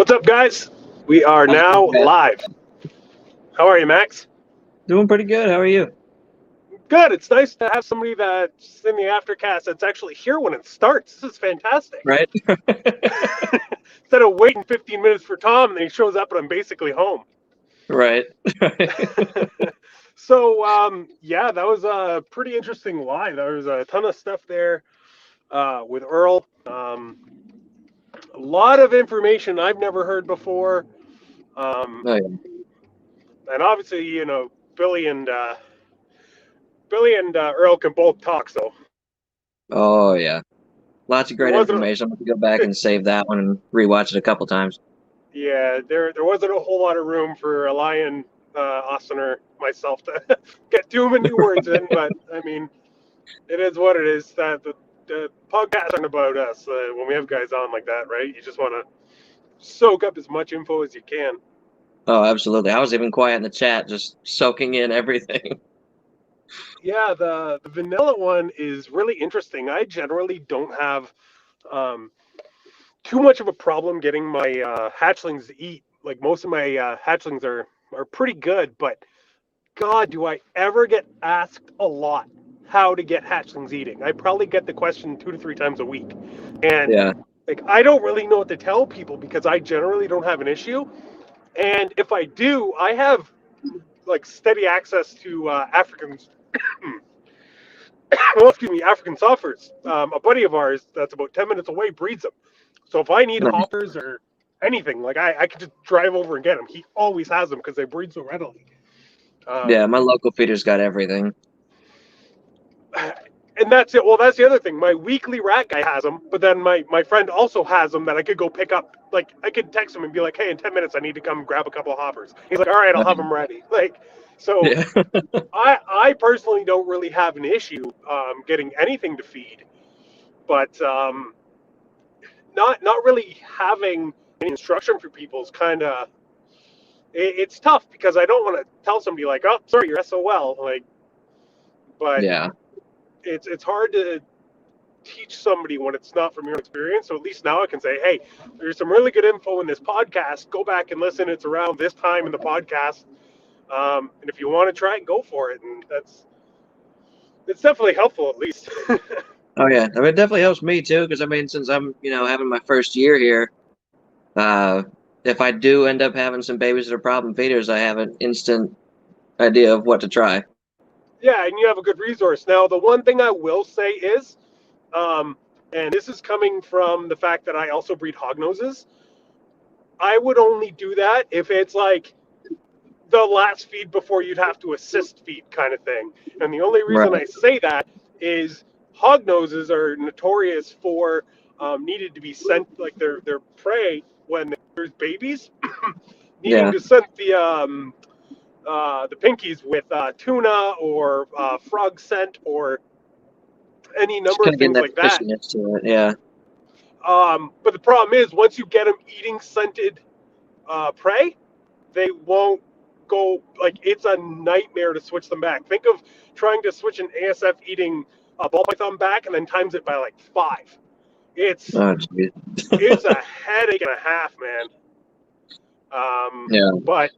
What's up, guys? We are now live. How are you, Max? Doing pretty good. How are you? Good. It's nice to have somebody that's in the Aftercast that's actually here when it starts. This is fantastic. Right? Instead of waiting 15 minutes for Tom, and then he shows up and I'm basically home. Right. So, yeah, that was a pretty interesting live. There was a ton of stuff there with Earl. A lot of information I've never heard before. Oh, yeah. And obviously, you know, Billy and Earl can both talk, so. Oh, yeah. Lots of great information. I'm going to go back and save that one and rewatch it a couple times. Yeah, there wasn't a whole lot of room for a lion, Austin, or myself to get too many words in, but I mean, it is what it is. That the podcast aren't about us when we have guys on like that, right? You just want to soak up as much info as you can. Oh, absolutely. I was even quiet in the chat, just soaking in everything. Yeah, the vanilla one is really interesting. I generally don't have too much of a problem getting my hatchlings to eat. Like most of my hatchlings are pretty good, but God, do I ever get asked a lot how to get hatchlings eating. I probably get the question 2 to 3 times a week. And Yeah. like I don't really know what to tell people because I generally don't have an issue. And if I do, I have like steady access to Africans well, excuse me, African softers. A buddy of ours that's about 10 minutes away breeds them. So if I need Nice. hoppers or anything, like I could just drive over and get them. He always has them because they breed so readily. Yeah, my local feeder's got everything. And that's it. Well, that's the other thing. My weekly rat guy has them, but then my friend also has them that I could go pick up. Like I could text him and be like, "Hey, in 10 minutes, I need to come grab a couple of hoppers." He's like, "All right, I'll have them ready." Like, so Yeah. I personally don't really have an issue getting anything to feed, but not really having any instruction for people is kind of it's tough because I don't want to tell somebody like, "Oh, sorry, you're SOL." Like, but Yeah. it's hard to teach somebody when it's not from your experience. So at least now I can say, hey, there's some really good info in this podcast. Go back and listen. It's around this time in the podcast. And if you want to try it, go for it. And it's definitely helpful at least. Oh, yeah. I mean, it definitely helps me, too, because, I mean, since I'm, having my first year here, if I do end up having some babies that are problem feeders, I have an instant idea of what to try. Yeah, and you have a good resource. Now, the one thing I will say is, and this is coming from the fact that I also breed hognoses, I would only do that if it's like the last feed before you'd have to assist feed kind of thing. And the only reason Right. I say that is hognoses are notorious for needed to be sent, like their prey when there's babies, needing Yeah. to send the pinkies with tuna or frog scent or any Just number kind of of getting things that like that. fishiness to it. Yeah. But the problem is, once you get them eating scented prey, they won't go, like, it's a nightmare to switch them back. Think of trying to switch an ASF eating ball python back and then times it by like 5. It's Oh, geez. it's a headache and a half, man. Yeah. But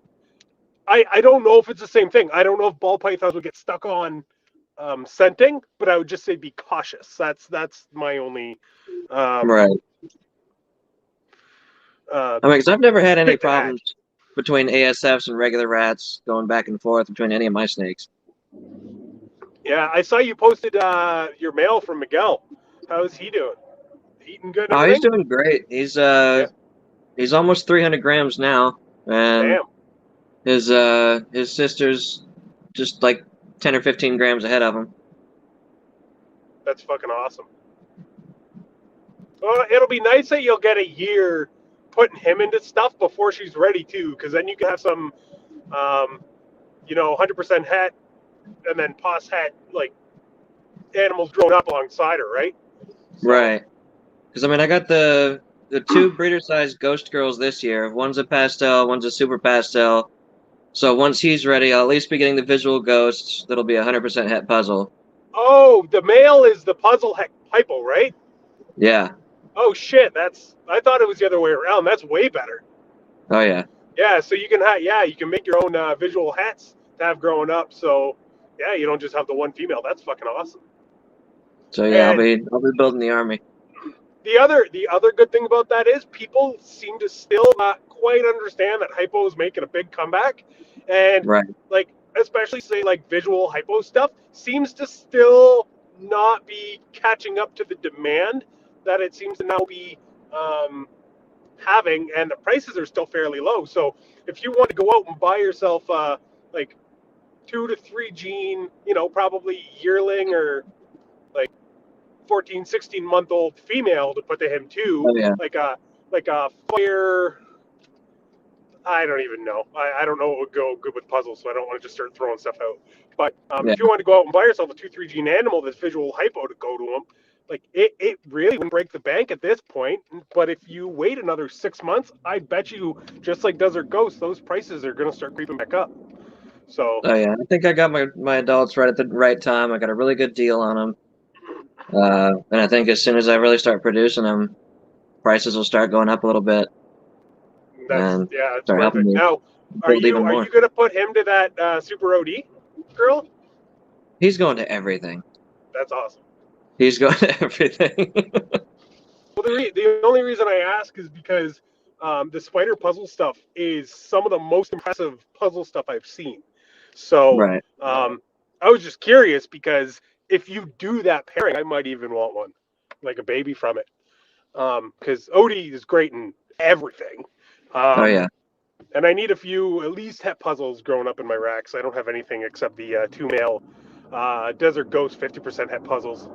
I don't know if it's the same thing. I don't know if ball pythons would get stuck on scenting, but I would just say be cautious. That's my only Right. uh, I mean, because I've never had any bit to add. problems between ASFs and regular rats going back and forth between any of my snakes. Yeah, I saw you posted your mail from Miguel. How's he doing? Eating good and Oh, he's everything? doing great. Yeah. He's almost 300 grams now, and Damn. his sister's just like 10 or 15 grams ahead of him. That's fucking awesome. Well, it'll be nice that you'll get a year putting him into stuff before she's ready too, because then you can have some, 100% het and then pos het like animals grown up alongside her, right? So, Right. Because I mean, I got the two breeder sized ghost girls this year. One's a pastel, one's a super pastel. So once he's ready, I'll at least be getting the visual ghosts. That'll be 100% het puzzle. oh, the male is the puzzle hypo, right? Yeah. Oh shit, I thought it was the other way around. That's way better. Oh yeah. Yeah, so you can you can make your own visual hats to have growing up. So yeah, you don't just have the one female. That's fucking awesome. So yeah, And I'll be building the army. the other good thing about that is people seem to still not quite understand that hypo is making a big comeback, and Right. like especially say like visual hypo stuff seems to still not be catching up to the demand that it seems to now be um, having, and the prices are still fairly low. So if you want to go out and buy yourself like 2 to 3 gene, probably yearling or like 14, 16-month-old female to put to him too, Oh yeah. like a fire. I don't even know. I don't know what would go good with puzzles, so I don't want to just start throwing stuff out. But Yeah. if you want to go out and buy yourself a 2, 3 gene animal that's visual hypo to go to them, like it really wouldn't break the bank at this point. But if you wait another 6 months, I bet you, just like Desert Ghost, those prices are going to start creeping back up. So Oh yeah. I think I got my adults right at the right time. I got a really good deal on them. And I think as soon as I really start producing them, prices will start going up a little bit and it's start helping perfect. me Now, are build you even are more. you going to put him to that Super OD girl? He's going to everything. That's awesome. He's going to everything. Well, the only reason I ask is because the spider puzzle stuff is some of the most impressive puzzle stuff I've seen. So Right. I was just curious because if you do that pairing, I might even want one, like a baby from it. Because Odie is great in everything. Oh yeah. And I need a few, at least, het puzzles growing up in my racks. I don't have anything except the 2 male Desert Ghost 50% het puzzles.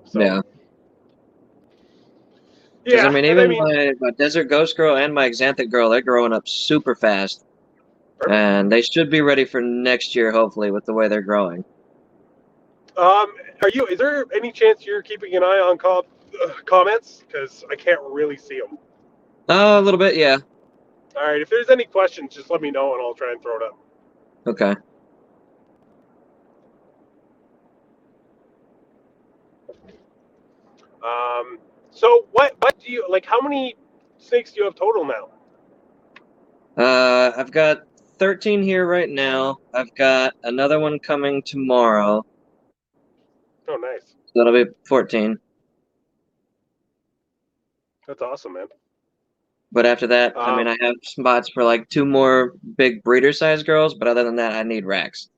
So, Yeah. Because I yeah, mean, and I even mean, my Desert Ghost Girl and my Xanthic Girl, they're growing up super fast, perfect. and they should be ready for next year, hopefully, with the way they're growing. Is there any chance you're keeping an eye on comments? Because I can't really see them. A little bit, yeah. All right, if there's any questions, just let me know and I'll try and throw it up. Okay. So what do you like? How many snakes do you have total now? I've got 13 here right now. I've got another one coming tomorrow. Oh, nice. So that'll be 14. That's awesome, man. But after that, I mean, I have spots for like 2 more big breeder size girls, but other than that, I need racks.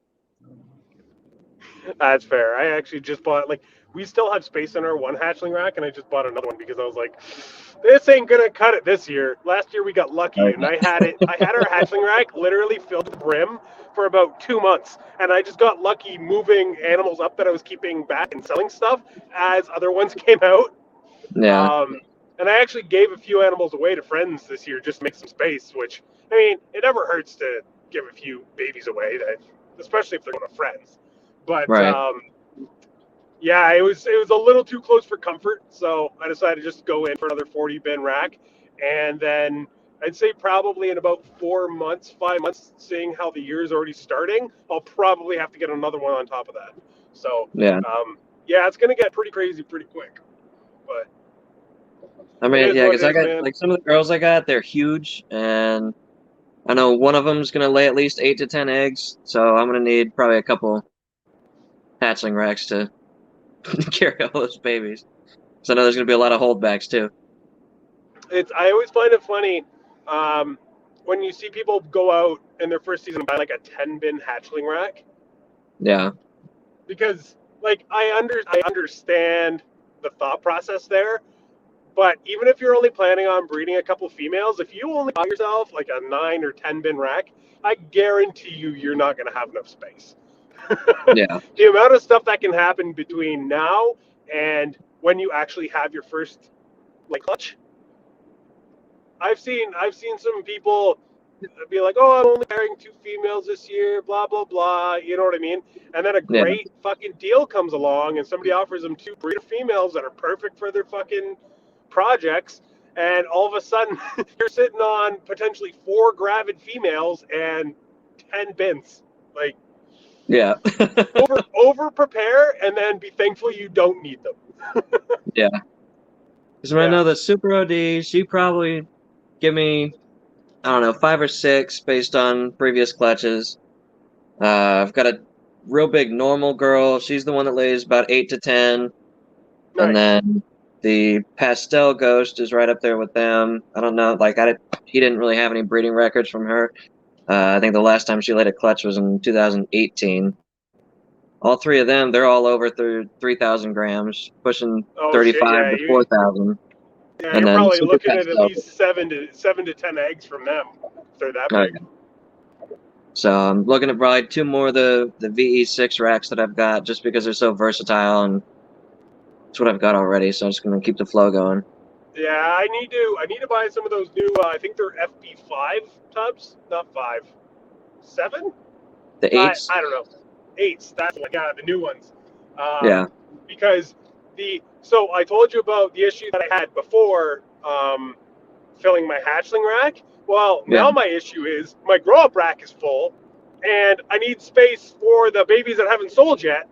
That's fair. I actually just bought, like, we still have space in our one hatchling rack, and I just bought another one because I was like, this ain't gonna cut it this year. Last year we got lucky, and I had our hatchling rack literally filled to the brim for about 2 months, and I just got lucky moving animals up that I was keeping back and selling stuff as other ones came out. Yeah. And I actually gave a few animals away to friends this year just to make some space, which, I mean, it never hurts to give a few babies away, that, especially if they're going to friends. But Right. yeah, it was a little too close for comfort, so I decided to just go in for another 40 bin rack, and then I'd say probably in about 4 months, 5 months, seeing how the year is already starting, I'll probably have to get another one on top of that. So Yeah. yeah, it's gonna get pretty crazy pretty quick, but I it mean, is yeah, what because it I is, got man. like some of the girls I got, they're huge, and I know one of them's gonna lay at least 8 to 10 eggs, so I'm gonna need probably a couple hatchling racks to carry all those babies. So I know there's gonna be a lot of holdbacks too. I always find it funny um, when you see people go out in their first season and buy like a 10 bin hatchling rack, Yeah. because like I understand the thought process there, but even if you're only planning on breeding a couple females, if you only buy yourself like a 9 or 10 bin rack, I guarantee you're not going to have enough space. Yeah. The amount of stuff that can happen between now and when you actually have your first like clutch, I've seen some people be like, "Oh, I'm only carrying 2 females this year," blah blah blah. You know what I mean? And then a Yeah. great fucking deal comes along, and somebody offers them 2 breeder females that are perfect for their fucking projects, and all of a sudden you're sitting on potentially 4 gravid females and 10 bins. Like, Yeah. over prepare, and then be thankful you don't need them. Yeah. Because I Yeah. know that Super OD, she probably give me, I don't know, 5 or 6 based on previous clutches. I've got a real big normal girl. She's the one that lays about 8 to 10. And Nice. then the pastel ghost is right up there with them. I don't know, like he didn't really have any breeding records from her. I think the last time she laid a clutch was in 2018. All 3 of them, they're all over through 3,000 grams, pushing Oh shit, 35 yeah. to 4,000. Yeah, And you're then probably super looking at pastel. least seven to 10 eggs from them if they're that Oh, big. yeah. So I'm looking at probably 2 more of the VE6 racks that I've got just because they're so versatile, and it's what I've got already. So I'm just gonna keep the flow going. Yeah, I need to buy some of those new. I think they're FB5 tubs, not 5, 7. The I eights, I don't know, 8s. That's like, yeah, the new ones. yeah, Because so I told you about the issue that I had before filling my hatchling rack. Well, yeah, now my issue is my grow up rack is full, and I need space for the babies that haven't sold yet.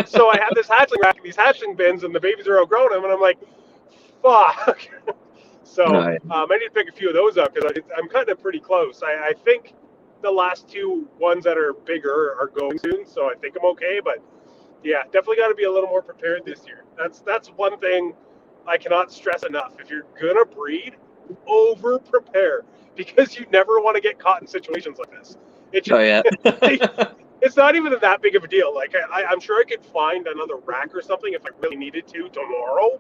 So I have this hatchling rack and these hatchling bins, and the babies are outgrowing them, and I'm like, fuck. So no, yeah, I need to pick a few of those up because I'm kind of pretty close. I think the last 2 ones that are bigger are going soon, so I think I'm okay. But yeah, definitely got to be a little more prepared this year. That's one thing I cannot stress enough. If you're gonna breed, over prepare, because you never want to get caught in situations like this. It oh just yeah, like, it's not even that big of a deal. Like I'm sure I could find another rack or something if I really needed to tomorrow.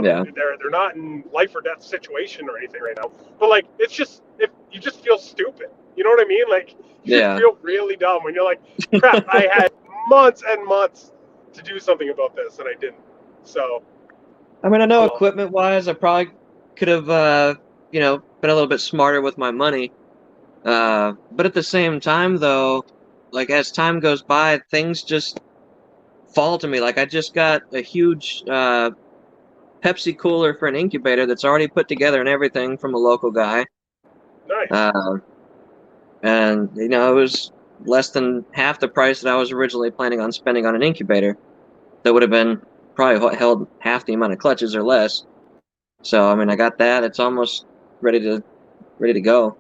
yeah, They're not in life or death situation or anything right now. But like, it's just, if you just feel stupid, you know what I mean? Like, you yeah. feel really dumb when you're like, crap, I had months and months to do something about this and I didn't. So, I mean, I know oh well. equipment wise, I probably could have, been a little bit smarter with my money. But at the same time, though, like as time goes by, things just fall to me. Like I just got a huge Pepsi cooler for an incubator that's already put together and everything from a local guy. Nice. Uh, and it was less than half the price that I was originally planning on spending on an incubator. That would have been probably held half the amount of clutches or less. So I mean, I got that. It's almost ready to go.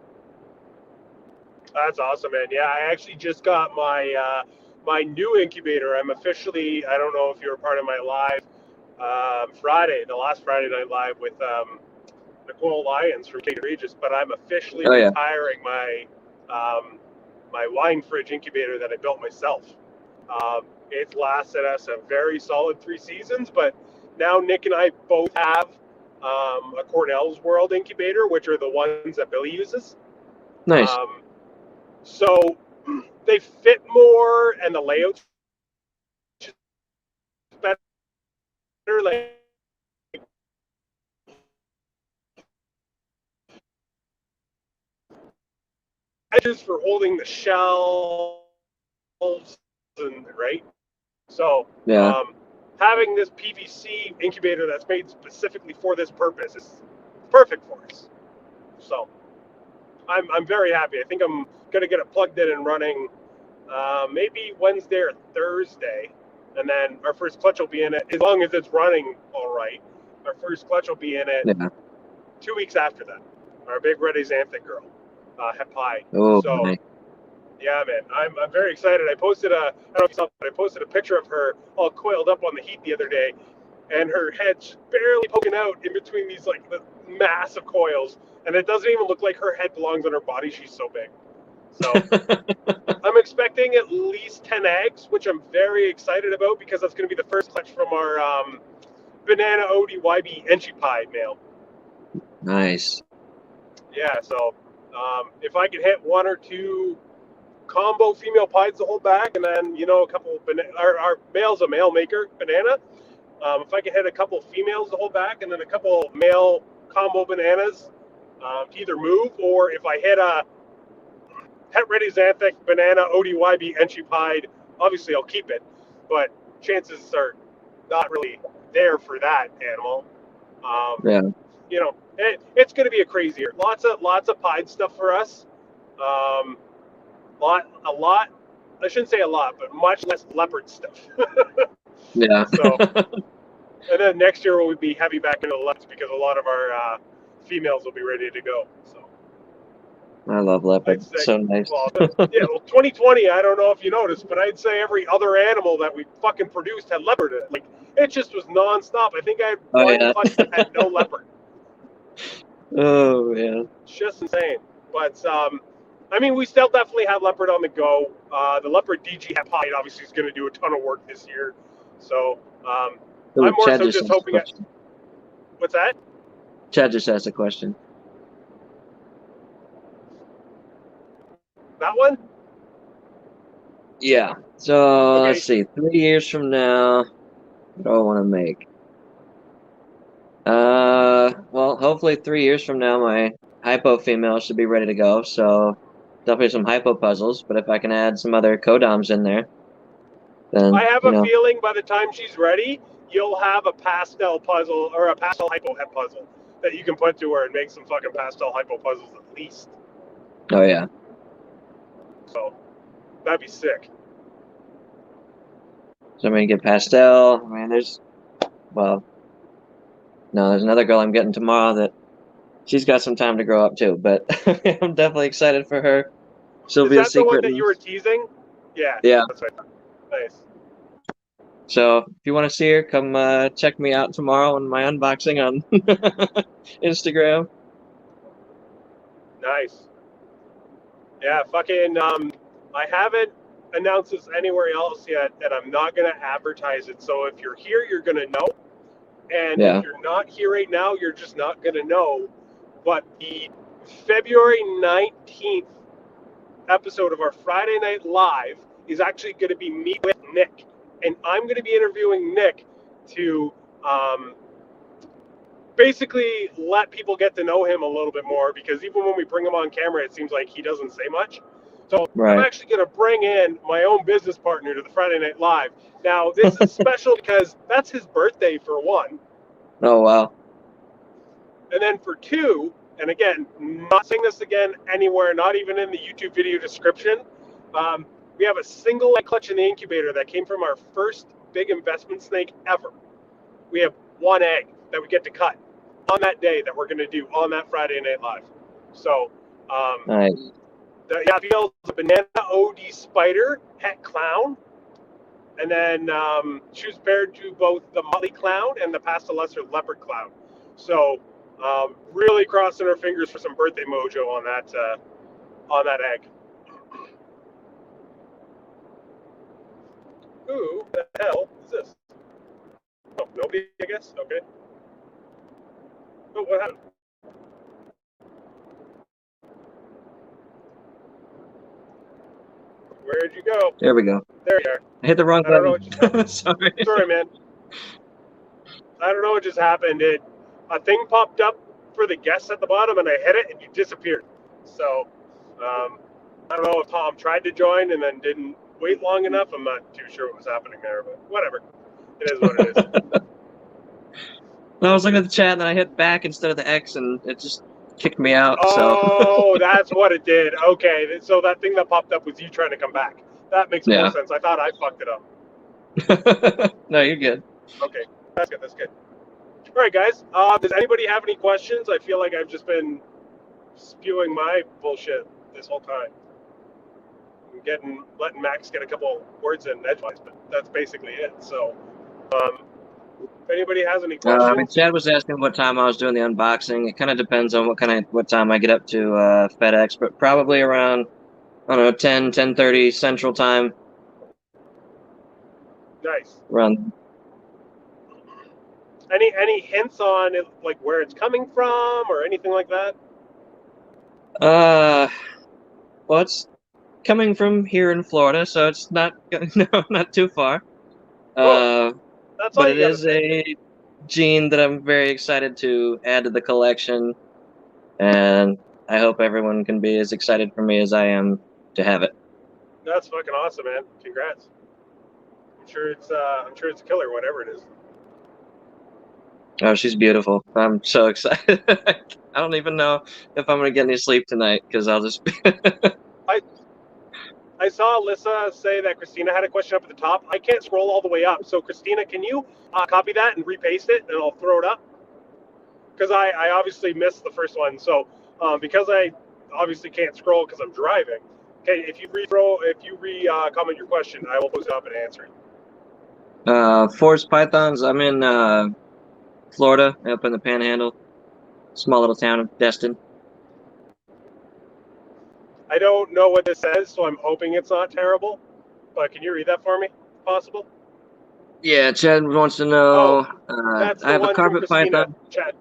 That's awesome, man. Yeah, I actually just got my new incubator. I'm officially, I don't know if you were part of my live Friday, the last Friday night live with Nicole Lyons from King Regis, but I'm officially Oh yeah, retiring my wine fridge incubator that I built myself. It's lasted us a very solid 3 seasons, but now Nick and I both have a Cornell's World incubator, which are the ones that Billy uses. nice. Um, so they fit more, and the layout's better. Like, edges for holding the shells, and right. So Yeah. having this PVC incubator that's made specifically for this purpose is perfect for us. So I'm very happy. I think I'm gonna get it plugged in and running maybe Wednesday or Thursday, and then our first clutch will be in it. As long as it's running all right, our first clutch will be in it Yeah. 2 weeks after that. Our big red xanthic girl, het pie. Oh, So nice. yeah, man, I'm very excited. I posted I don't know if you saw, but I posted a picture of her all coiled up on the heat the other day, and her head's barely poking out in between these like the massive coils, and it doesn't even look like her head belongs on her body. She's so big. So I'm expecting at least 10 eggs, which I'm very excited about because that's going to be the first clutch from our banana ODYB entry pie male. Nice. Yeah, so if I could hit one or two combo female pies to hold back, and then a couple our male's a male maker banana. If I could hit a couple females to hold back, and then a couple male combo bananas to either move, or if I hit a het ready xanthic banana ODYB entry pied, obviously I'll keep it, but chances are not really there for that animal. Yeah. It's going to be a crazy year. Lots of pied stuff for us. A lot. I shouldn't say a lot, but much less leopard stuff. Yeah. So, and then next year we'll be heavy back into the leopards because a lot of our females will be ready to go. So I love leopard. I'd say, So nice. well, 2020. I don't know if you noticed, but I'd say every other animal that we fucking produced had leopard in it. Like it just was nonstop. I think I had Oh, one yeah. clutch that had no leopard. Oh, yeah. It's just insane. But I mean, we still definitely have leopard on the go. The leopard DG Hepide obviously is going to do a ton of work this year. So Ooh, I'm more Chad so just just asked a hoping. question. What's that? Chad just asked a question. That one? Yeah. So Okay. let's see. 3 years from now, what do I want to make? Well, hopefully 3 years from now, my hypo female should be ready to go. So definitely some hypo puzzles. But if I can add some other codoms in there, I then have a feeling by the time she's ready, you'll have a pastel puzzle or a pastel hypo het puzzle that you can put to her and make some fucking pastel hypo puzzles at least. Oh yeah. So that'd be sick. So I'm gonna get pastel. I mean, there's another girl I'm getting tomorrow that she's got some time to grow up too. But I'm definitely excited for her. She'll Is be a that the one secret. that you were teasing? Yeah. Yeah. That's right. Nice. So if you want to see her, come check me out tomorrow in my unboxing on Instagram. Nice. Yeah, fucking. I haven't announced this anywhere else yet, and I'm not gonna advertise it. So if you're here, you're gonna know, and Yeah. if you're not here right now, you're just not gonna know. But the February 19th episode of our Friday Night Live is actually going to be me with Nick, and I'm going to be interviewing Nick to basically let people get to know him a little bit more, because even when we bring him on camera, it seems like he doesn't say much. So I'm Right. actually going to bring in my own business partner to the Friday Night Live. Now, this is special because that's his birthday, for one. Oh wow. And then for two, and again, not saying this again anywhere, not even in the YouTube video description, we have a single leg clutch in the incubator that came from our first big investment snake ever. We have one egg that we get to cut on that day that we're going to do on that Friday Night Live. So, Nice. the female is a banana OD spider, het clown, and then she was paired to both the Molly clown and the pastel lesser leopard clown. So, really crossing our fingers for some birthday mojo on that egg. Who the hell is this? Oh, nobody, I guess. Okay. Oh, what happened? Where'd you go? There we go. There you are. I hit the wrong I don't know button. what just happened. Sorry. Sorry, man. I don't know what just happened. A thing popped up for the guests at the bottom, and I hit it, and you disappeared. So, I don't know if Tom tried to join and then didn't wait long enough. I'm not too sure what was happening there, but whatever. It is what it is. I was looking at the chat and then I hit back instead of the X and it just kicked me out. Oh, that's what it did. Okay, so that thing that popped up was you trying to come back. That makes more Yeah. sense. I thought I fucked it up. No, you're good. Okay, that's good. That's good. All right, guys. Does anybody have any questions? I feel like I've just been spewing my bullshit this whole time. I'm letting Max get a couple words in edgewise, but that's basically it. So, if anybody has any I mean, questions, Chad was asking what time I was doing the unboxing. It kind of depends on what time I get up to FedEx, but probably around, I don't know, 10:30 Central Time. nice. Around. Any hints on it, like where it's coming from or anything like that? Well, it's coming from here in Florida, so it's not no, not too far. Cool. That's But all it you gotta is say. a gene that I'm very excited to add to the collection, and I hope everyone can be as excited for me as I am to have it. That's fucking awesome, man. Congrats. I'm sure it's a killer, whatever it is. Oh, she's beautiful. I'm so excited. I don't even know if I'm gonna get any sleep tonight because I'll just. I I saw Alyssa say that Christina had a question up at the top. I can't scroll all the way up, so Christina, can you copy that and repaste it, and I'll throw it up? Because I obviously missed the first one, so because I obviously can't scroll because I'm driving. Okay, if you comment your question, I will post it up and answer it. Forest pythons. I'm in Florida, up in the Panhandle, small little town of Destin. I don't know what this says, so I'm hoping it's not terrible. But can you read that for me, if possible? Yeah, Chad wants to Oh, know. that's I the have a one from carpet Christina. python Chat.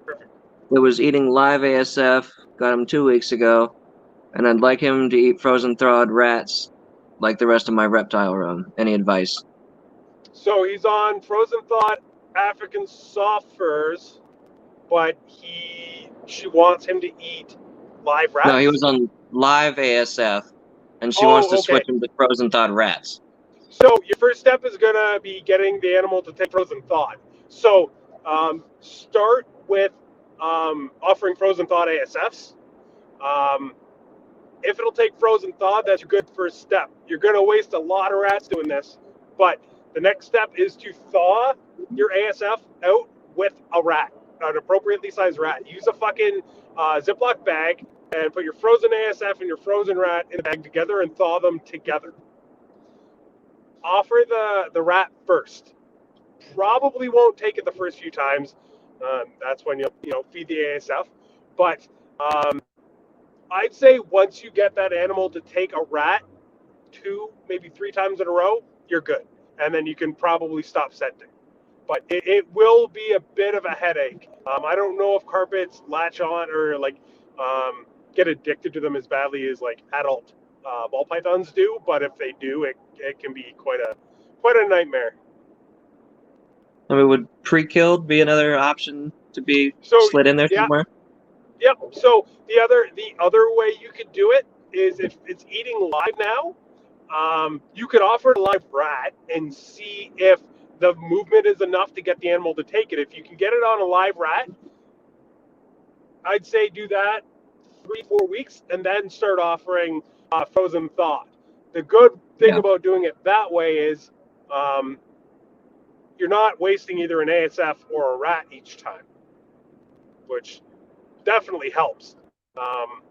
Perfect. that was eating live ASF. Got him 2 weeks ago, and I'd like him to eat frozen thawed rats, like the rest of my reptile room. Any advice? So he's on frozen thought African soft furs, but she wants him to eat live No, he rats. was on live ASF, and she wants to Oh, okay. switch him to frozen thawed rats. So your first step is gonna be getting the animal to take frozen thawed. So start with offering frozen thawed ASFs. Um, if it'll take frozen thawed, that's a good first step. You're gonna waste a lot of rats doing this, but the next step is to thaw your ASF out with a rat, an appropriately sized rat. Use a fucking Ziploc bag and put your frozen ASF and your frozen rat in a bag together and thaw them together. Offer the rat first. Probably won't take it the first few times. That's when you'll feed the ASF. But I'd say once you get that animal to take a rat 2, maybe 3 times in a row, you're good, and then you can probably stop scenting. But it will be a bit of a headache. I don't know if carpets latch on or get addicted to them as badly as like adult ball pythons do, but if they do, it can be quite a nightmare. I mean, would pre-killed be another option to be So slid in there yeah, somewhere? yep. So the other way you could do it is if it's eating live now, you could offer it a live rat and see if the movement is enough to get the animal to take it. If you can get it on a live rat, I'd say do that 3 4 weeks and then start offering frozen thawed. The good thing Yeah. about doing it that way is um, you're not wasting either an ASF or a rat each time, which definitely helps. Um,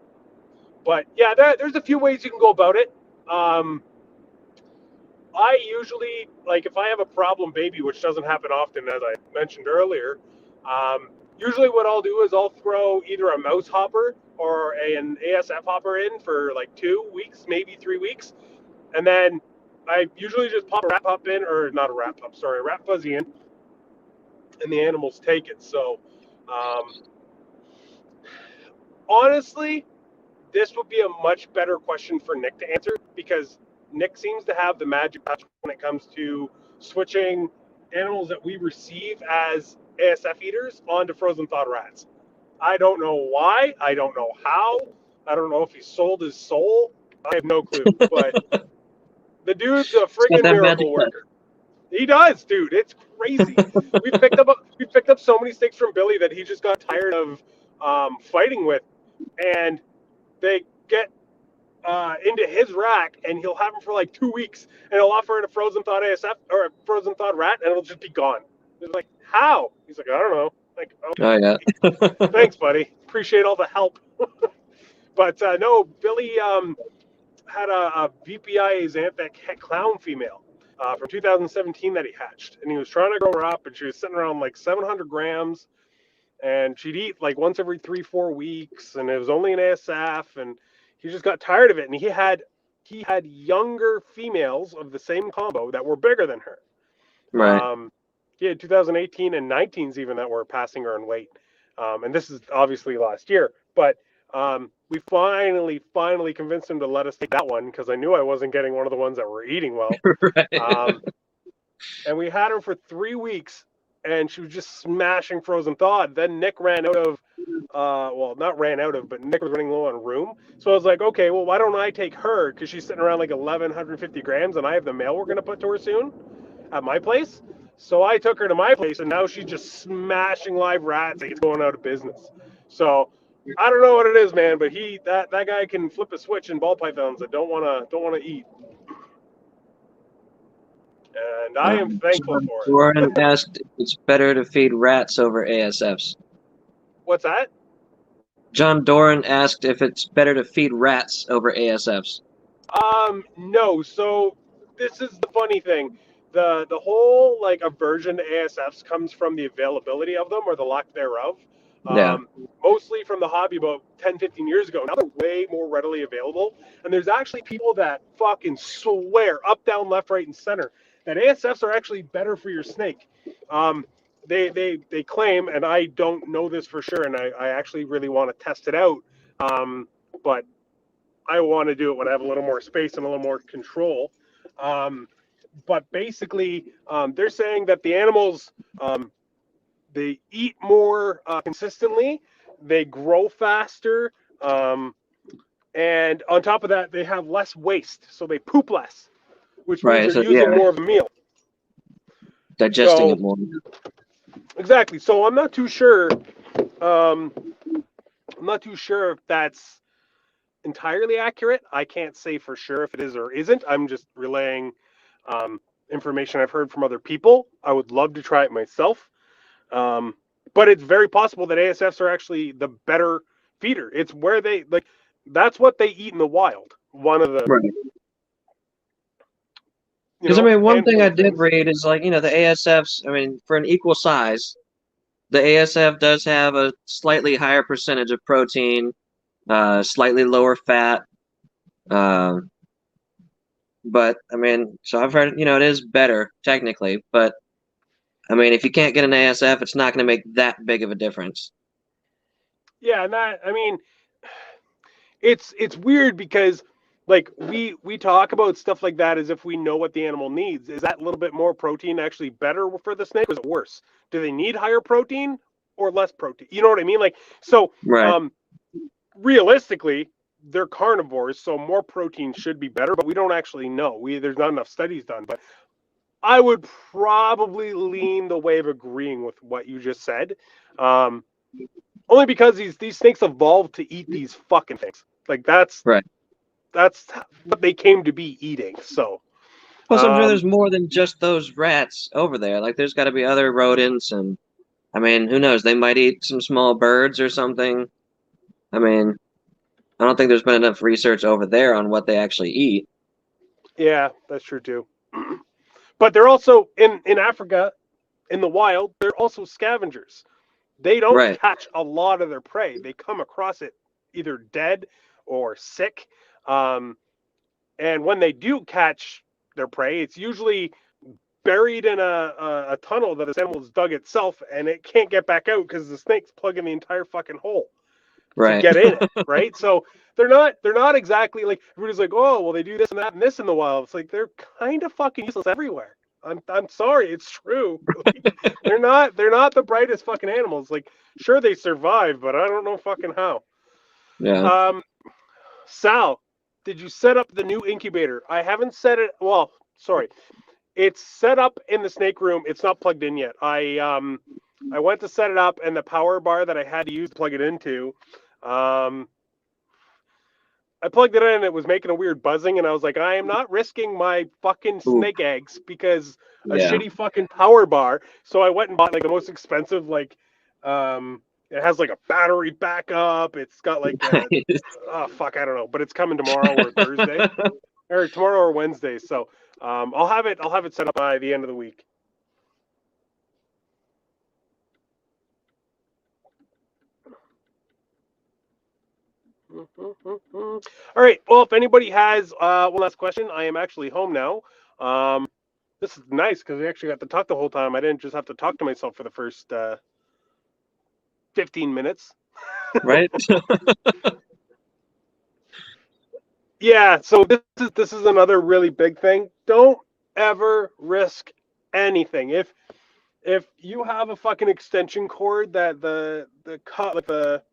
but yeah, there's a few ways you can go about it. Um, I usually, like, if I have a problem baby, which doesn't happen often, as I mentioned earlier, usually what I'll do is I'll throw either a mouse hopper or an ASF hopper in for like 2 weeks, maybe 3 weeks. And then I usually just pop a rat pup in, or not a rat pup, sorry, a rat fuzzy in, and the animals take it. So, um, honestly, this would be a much better question for Nick to answer because Nick seems to have the magic touch when it comes to switching animals that we receive as ASF eaters onto frozen thawed rats. I don't know why. I don't know how. I don't know if he sold his soul I have no clue, but the dude's a It's got friggin' that magic miracle touch. worker. He does, dude. It's crazy. We picked up so many snakes from Billy that he just got tired of fighting with, and they get into his rack, and he'll have them for like 2 weeks, and he'll offer it a frozen thawed ASF or a frozen thawed rat, and it'll just be gone. It's like, how? He's like, I don't know. Like, Oh okay, yeah. thanks, buddy. Appreciate all the help. But no, Billy had a VPI xanthic clown female from 2017 that he hatched, and he was trying to grow her up, and she was sitting around like 700 grams, and she'd eat like once every 3-4 weeks, and it was only an ASF, and he just got tired of it, and he had younger females of the same combo that were bigger than her. Right. He had 2018 and 19s even that were passing her in weight, and this is obviously last year, but we finally convinced him to let us take that one because I knew I wasn't getting one of the ones that were eating well. Right. And we had her for 3 weeks, and she was just smashing frozen thawed. Then Nick ran out of, well, not ran out of, but Nick was running low on room. So I was like, okay, well, why don't I take her? Because she's sitting around like 1,150 grams, and I have the male we're going to put to her soon at my place. So I took her to my place, and now she's just smashing live rats like it's going out of business. So I don't know what it is, man, but that guy can flip a switch in ball pythons that don't wanna eat, and I am thankful John for it. Doran asked if it's better to feed rats over ASFs. What's that? John Doran asked if it's better to feed rats over ASFs. No. So this is the funny thing. The whole like aversion to ASFs comes from the availability of them or the lack thereof. Yeah. Mostly from the hobby about 10, 15 years ago. Now they're way more readily available. And there's actually people that fucking swear up, down, left, right, and center that ASFs are actually better for your snake. They claim, and I don't know this for sure, and I actually really want to test it out. But I want to do it when I have a little more space and a little more control. But basically, they're saying that the animals they eat more consistently, they grow faster, and on top of that, they have less waste, so they poop less, which means Right. they're So yeah, using more of a meal. digesting So it more. exactly. So I'm not too sure. I'm not too sure if that's entirely accurate. I can't say for sure if it is or isn't. I'm just relaying information I've heard from other people. I would love to try it myself. But it's very possible that ASFs are actually the better feeder. It's where they like that's what they eat in the wild. One of the Right. Because I mean, one thing handful I of did things. read is like, the ASFs, I mean, for an equal size, the ASF does have a slightly higher percentage of protein, slightly lower fat. Um, but I mean, so I've heard, it is better technically, but I mean, if you can't get an ASF, it's not going to make that big of a difference. Yeah, and that I mean it's weird because like we talk about stuff like that as if we know what the animal needs. Is that little bit more protein actually better for the snake, or is it worse? Do they need higher protein or less protein? You know what I mean? Like so Right. realistically, they're carnivores, so more protein should be better, but we don't actually know. There's not enough studies done, but I would probably lean the way of agreeing with what you just said. Um, Only because these snakes evolved to eat these fucking things. Like Right. that's what they came to be eating. So, Plus, I'm sure um, there's more than just those rats over there. Like, there's got to be other rodents, and I mean, who knows? They might eat some small birds or something. I mean, I don't think there's been enough research over there on what they actually eat. yeah, that's true too. But they're also in Africa, in the wild. They're also scavengers. They don't Right. catch a lot of their prey. They come across it either dead or sick. Um, and when they do catch their prey, it's usually buried in a tunnel that this animal's dug itself, and it can't get back out because the snake's plugging the entire fucking hole to Right. get in it, right? So they're not exactly like everybody's like, oh, well, they do this and that and this in the wild. It's like they're kind of fucking useless everywhere. I'm sorry, it's true. Like, they're not the brightest fucking animals. Like, sure they survive, but I don't know fucking how. Yeah. Um, Sal, did you set up the new incubator? I haven't set it. Well, sorry, it's set up in the snake room. It's not plugged in yet. I went to set it up, and the power bar that I had to use to plug it into, um, I plugged it in, and it was making a weird buzzing, and I was like, I am not risking my fucking Ooh, snake eggs because a yeah. shitty fucking power bar. So I went and bought like the most expensive, like, it has like a battery backup. It's got like a, oh fuck, I don't know, but it's coming tomorrow or Thursday, or tomorrow or Wednesday. So I'll have it set up by the end of the week. All right. Well, if anybody has one last question, I am actually home now. Um, this is nice because we actually got to talk the whole time. I didn't just have to talk to myself for the first 15 minutes. Right? Yeah. So this is another really big thing. Don't ever risk anything. If you have a fucking extension cord that the cut like the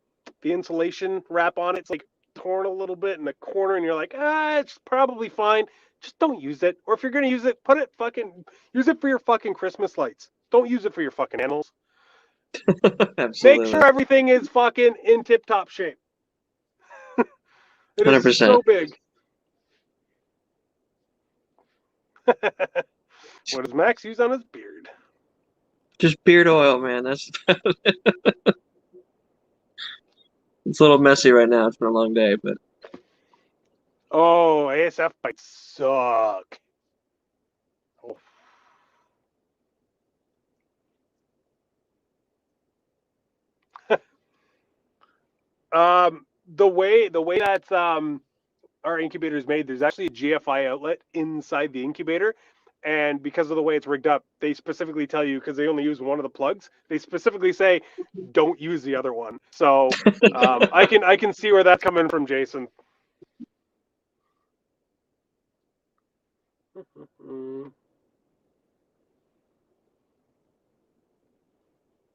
insulation wrap on it's like torn a little bit in the corner and you're like, it's probably fine. Just don't use it. Or if you're gonna use it, use it for your fucking Christmas lights. Don't use it for your fucking animals. Make Absolutely. sure everything is fucking in tip top shape. It is 100%. so big. What does Max use on his beard? Just beard oil, man. That's it's a little messy right now. It's been a long day, but Oh, ASF bites suck. Oh. The way that our incubator is made, there's actually a GFI outlet inside the incubator. And because of the way it's rigged up, they specifically tell you, because they only use one of the plugs, they specifically say, don't use the other one. So I can see where that's coming from, Jason.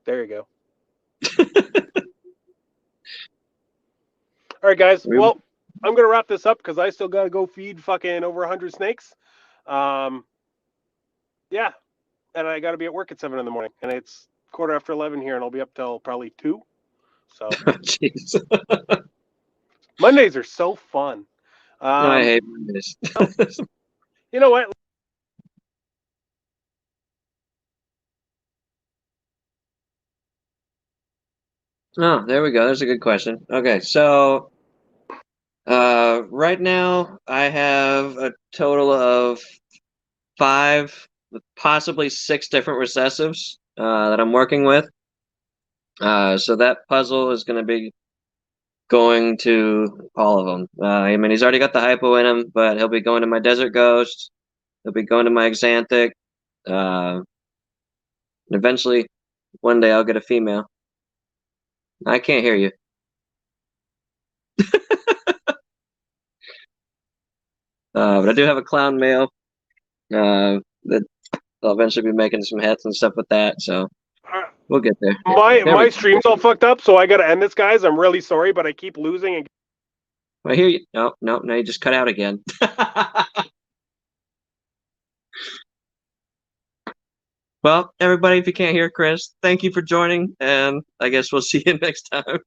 There you go. All right, guys. we, Well, I'm gonna wrap this up because I still gotta go feed fucking over 100 snakes. Um, yeah, and I gotta be at work at 7 in the morning, and it's quarter after 11 here, and I'll be up till probably 2. So jeez. Mondays are so fun. I Um, hate this. you know what? Oh, there we go. There's a good question. Okay, so right now I have a total of five, possibly six different recessives that I'm working with. So that puzzle is going to be going to all of them. I mean, he's already got the hypo in him, but he'll be going to my Desert Ghost. He'll be going to my Xanthic. Uh, and eventually, one day I'll get a female. I can't hear you. But I do have a clown male that I'll eventually be making some hats and stuff with that. So Uh, we'll get there. my There we my go. stream's all fucked up, so I gotta end this, guys. I'm really sorry, but I keep losing. And I hear you. No, no, no, you just cut out again. Well, everybody, if you can't hear Chris, thank you for joining, and I guess we'll see you next time.